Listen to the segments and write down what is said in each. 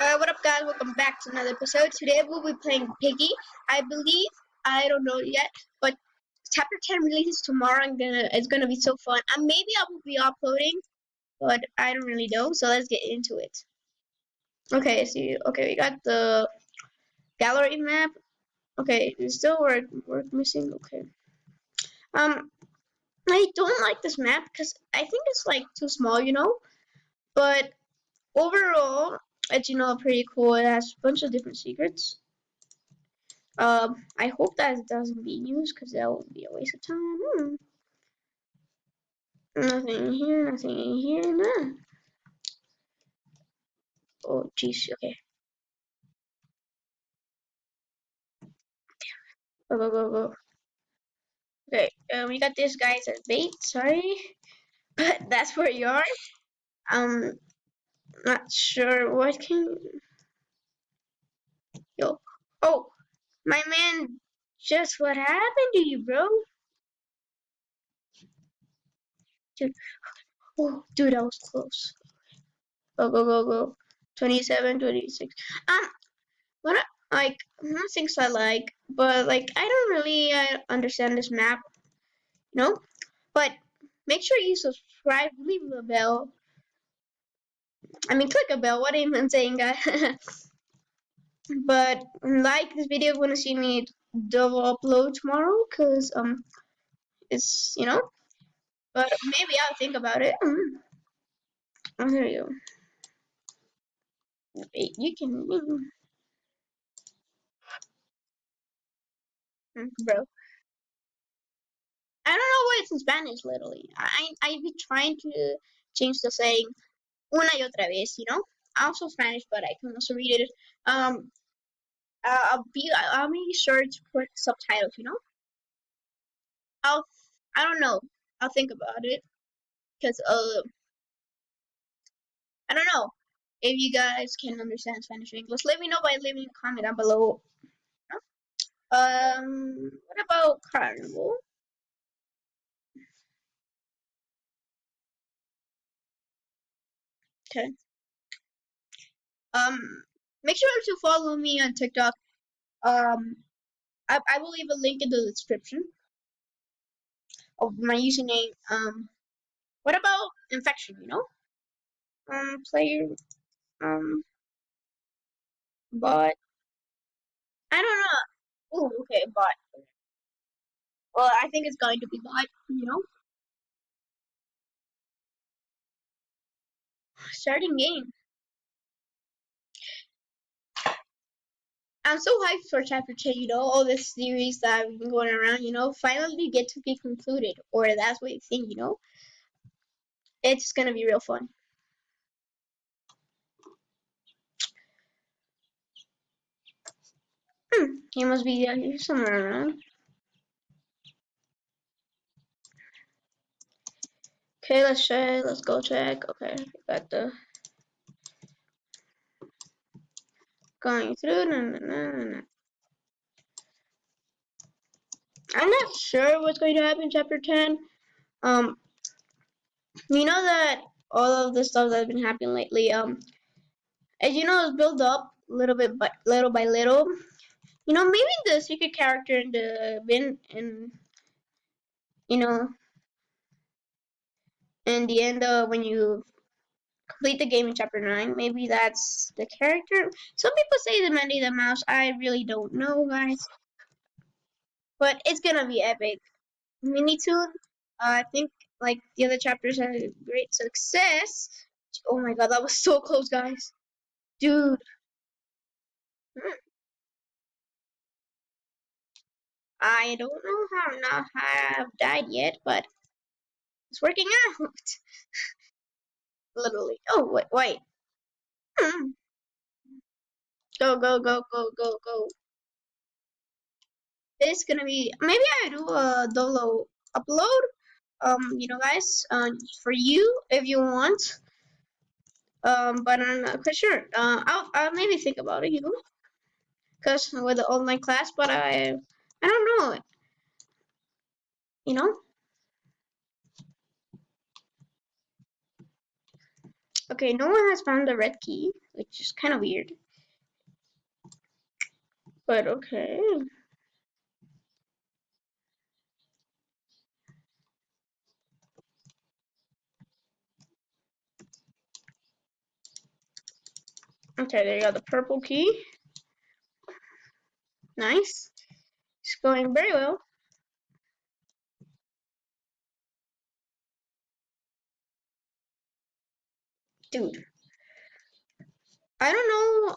What up, guys? Welcome back to another episode. Today we'll be playing Piggy. I believe I don't know yet, but Chapter 10 releases tomorrow. It's gonna be so fun. Maybe I will be uploading, but I don't really know. So let's get into it. Okay, we got the gallery map. Okay, there's still work missing. Okay. Um, I don't like this map because I think it's like too small. But overall, it's pretty cool. It has a bunch of different secrets. I hope that it doesn't be used because that would be a waste of time. Nothing here, nothing in here, nah. Oh, jeez, okay. Go, go, go, go. Okay, we got this guy as bait, sorry. But that's where you are. Um, not sure what can. Yo. Oh, my man, just what happened to you, bro? Dude, oh, dude, that was close. Go, go, go, go. 27, 26. What like things I like, but like I don't really understand this map, you know. But make sure you subscribe, leave a bell. I mean, click a bell. What am I saying, guys? But like this video, want to see me double upload tomorrow, cause it's But maybe I'll think about it. Oh, there you go. You can, bro. I don't know why it's in Spanish. Literally, I be trying to change the saying una y otra vez. I'm also Spanish, but I can also read it. I'll be sure to put subtitles. I'll, I don't know. I'll think about it because I don't know if you guys can understand Spanish or English. Let me know by leaving a comment down below. What about Carnival? Okay. Um, make sure to follow me on TikTok. Um, I will leave a link in the description of my username. What about infection? Player. Um, but I don't know. Oh, okay, bot. Well, I think it's going to be bot. Starting game. I'm so hyped for chapter 10. All this series that have been going around. Finally get to be concluded, or that's what you think. It's gonna be real fun. He must be here somewhere around. Okay, let's check. Let's go check. Okay, got the going through. No, no, no, no, no. I'm not sure what's going to happen in chapter 10. Um, you know that all of the stuff that's been happening lately, as you know, it's built up little by little. Maybe the secret character in the bin and you know, in the end when you complete the game in chapter 9, maybe that's the character. Some people say the Mandy the Mouse. I really don't know, guys. But it's gonna be epic. Mini Toon, I think like the other chapters had a great success. Oh my god, that was so close, guys. Dude, I don't know how not have died yet, but it's working out. Literally. Oh wait. Hmm. Go go go go go go. It's gonna be maybe I do a dolo upload. Guys, for you if you want. But I'm not quite sure. I'll maybe think about it. Because with the online class, but I don't know. You know. Okay, no one has found the red key. which is kind of weird. But okay. Okay, there you go, the purple key. Nice. It's going very well. Dude, I don't know,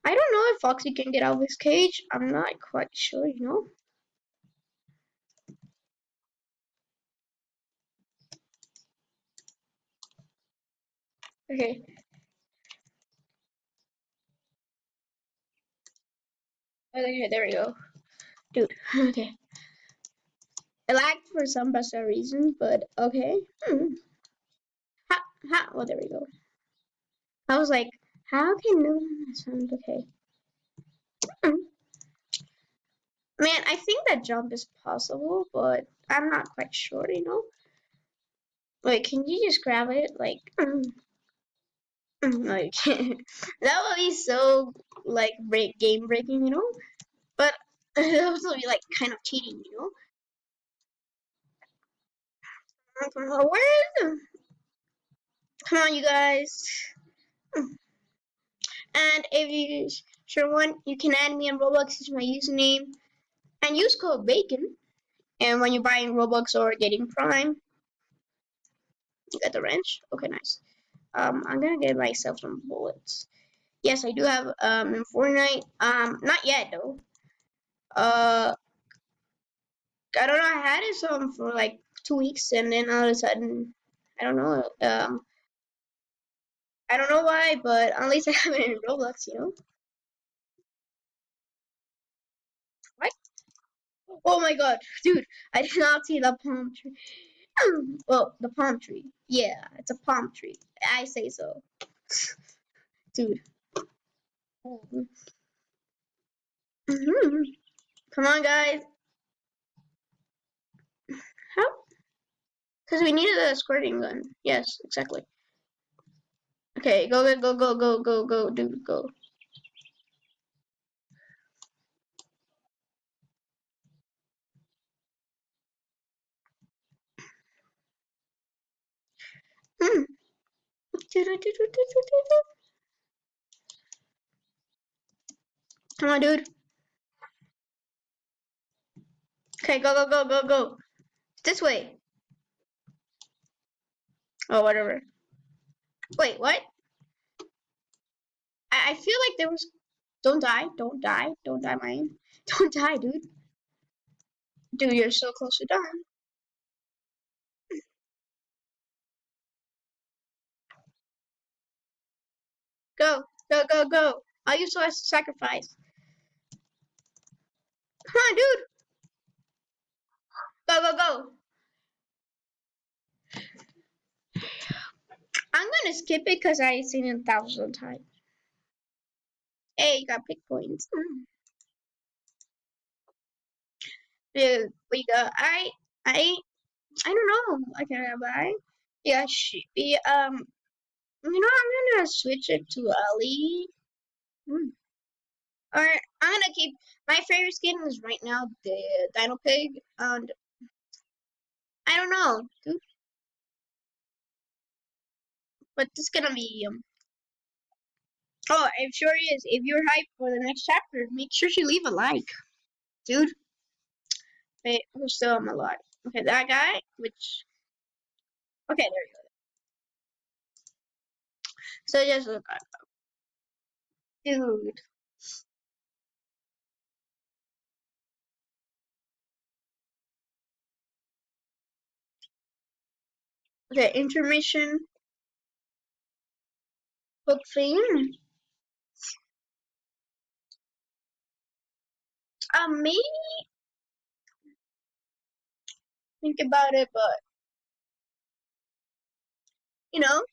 I don't know if Foxy can get out of his cage. I'm not quite sure, you know? Okay. Okay, there we go. Dude, okay. I lagged for some bizarre reason, but okay. Ha, ha. Oh, there we go. I was like, how can no one sound okay? Hmm. Man, I think that jump is possible, but I'm not quite sure, you know? Like, can you just grab it? Like, no, you can't. That would be so, like, game breaking, you know? But it would also be, like, kind of cheating, you know? Where is it? Come on, you guys. And if you sure want, you can add me on Roblox as my username and use code BACON. And when you're buying Robux or getting Prime, you get the wrench. Okay, nice. I'm gonna get myself some bullets. Yes, I do have in Fortnite. Not yet though. Uh, I don't know. I had it some for like 2 weeks, and then all of a sudden, I don't know. I don't know why, but at least I have it in Roblox. You know. What? Oh my god, dude! I did not see the palm tree. Well, the palm tree. Yeah, it's a palm tree. I say so, dude. Mhm. Come on, guys. How? Because we needed a squirting gun. Yes, exactly. Okay, go, go, go, go, go, go, go, dude, go. Hmm. Come on, dude. Okay, go, go, go, go, go. This way. Oh, whatever. Wait, what? I feel like there was. Don't die, don't die, don't die, man. Don't die, dude. Dude, you're so close to dying. Go, go, go, go. I'll use it as a sacrifice. Come on, dude. Go, go, go. I'm gonna skip it because I've seen it 1,000 times. Hey, you got pick points. Dude, we got. I don't know. I can't buy. Yeah, she. You know, I'm gonna switch it to Ellie. Hmm. Or I'm gonna keep my favorite skin is right now the Dino Pig, and I don't know, dude, but it's gonna be. Oh, I'm sure it is. If you're hyped for the next chapter, make sure you leave a like, dude. Wait, who's still on my live? Okay, that guy. Which. Okay, there you go. So just look, dude. Okay, intermission book thing. Maybe think about it, but you know.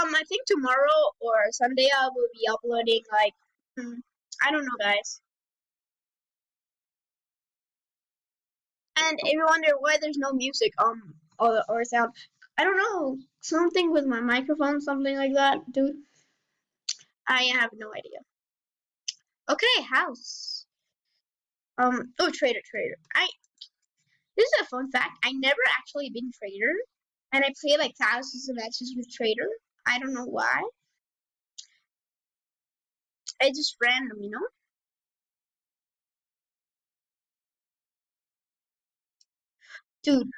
I think tomorrow or Sunday I will be uploading like I don't know, guys. And if you wonder why there's no music or sound, I don't know, something with my microphone, something like that, dude. I have no idea. Okay, house. Oh, trader. This is a fun fact. I never actually been trader, and I play like thousands of matches with trader. I don't know why. It's just random, you know. Dude,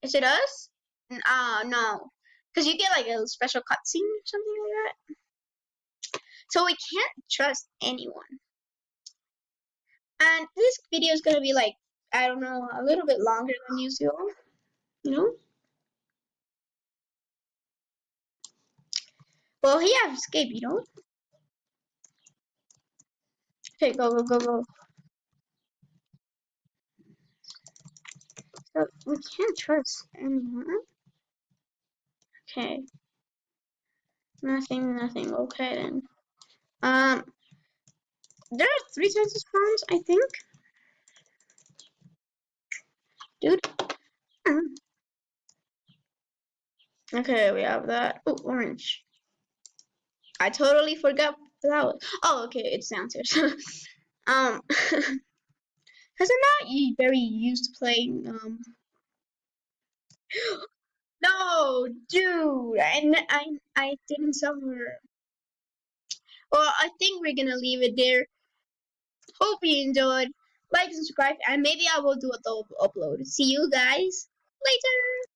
is it us? No, because you get like a special cutscene or something like that. So we can't trust anyone. And this video is gonna be like, I don't know, a little bit longer than usual. You know. Well, he have escape. You know. Okay, go. So we can't trust anyone. Okay. Nothing. Okay then. Um, there are three types of spawns, I think. Dude. Okay, we have that. Oh, orange. I totally forgot that was. Oh, okay, it's downstairs. Because I'm not very used to playing. No, dude, I didn't suffer. Well, I think we're gonna leave it there. Hope you enjoyed. Like, subscribe, and maybe I will do a double upload. See you guys later.